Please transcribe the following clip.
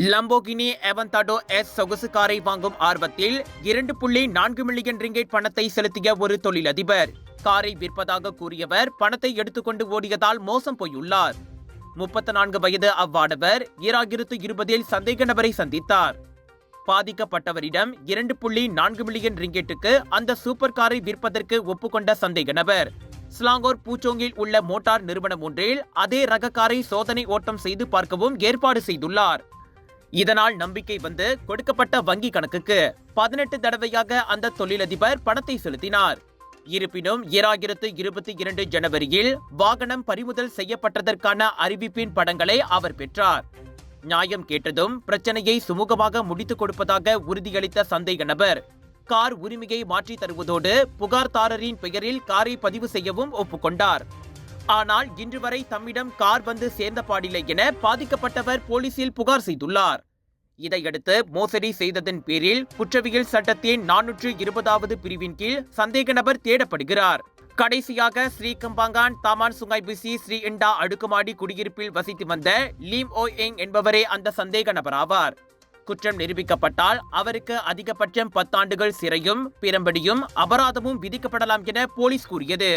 Lamborghini அவென்டாடோ S சொகுசு காரை வாங்கும் ஆர்வத்தில் 2.4 மில்லியன் ரிங்கெட் பணத்தை செலுத்திய ஒரு தொழிலதிபர். காரை விற்பதாக கூறியவர் பணத்தை எடுத்துக்கொண்டு ஓடியதால் மோசம் போயுள்ளார். 34 வயது அவ்வாடவர் 2020 சந்தேக நபரை சந்தித்தார். பாதிக்கப்பட்டவரிடம் 2.4 மில்லியன் ரிங்கெட்டுக்கு அந்த சூப்பர் காரை விற்பதற்கு ஒப்புக்கொண்ட சந்தேக நபர் ஸ்லாங்கோர் பூச்சோங்கில் உள்ள மோட்டார் நிறுவனம் ஒன்றில் அதே ரக காரை சோதனை ஓட்டம் செய்து பார்க்கவும் ஏற்பாடு செய்துள்ளார். இதனால் நம்பிக்கை வந்து கொடுக்கப்பட்ட வங்கி கணக்குக்கு 18 தடவையாக அந்த தொழிலதிபர் பணத்தை செலுத்தினார். இருப்பினும் 2022 ஜனவரியில் வாகனம் பறிமுதல் செய்யப்பட்டதற்கான அறிவிப்பின் படங்களை அவர் பெற்றார். நியாயம் கேட்டதும் பிரச்சனையை சுமூகமாக முடித்துக் கொடுப்பதாக உறுதியளித்த சந்தேக நபர் கார் உரிமையை மாற்றி தருவதோடு புகார்தாரரின் பெயரில் காரை பதிவு செய்யவும் ஒப்புக்கொண்டார். ஆனால் இன்று வரை தம்மிடம் கார் வந்து சேர்ந்த பாடில்லை என பாதிக்கப்பட்டவர் போலீசில் புகார் செய்துள்ளார். இதையடுத்து மோசடி செய்ததன் பேரில் குற்றவியல் சட்டத்தின் 420வது பிரிவின் கீழ் சந்தேக நபர் தேடப்படுகிறார். கடைசியாக ஸ்ரீகம்பாங்கான் தாமான் சுங்காய் பிசி ஸ்ரீ இண்டா அடுக்குமாடி குடியிருப்பில் வசித்து வந்த லீம் ஓ எங் என்பவரே அந்த சந்தேக நபர் ஆவார். குற்றம் நிரூபிக்கப்பட்டால் அவருக்கு அதிகபட்சம் 10 ஆண்டுகள் சிறையும் பிரம்படியும் அபராதமும் விதிக்கப்படலாம் என போலீஸ் கூறியது.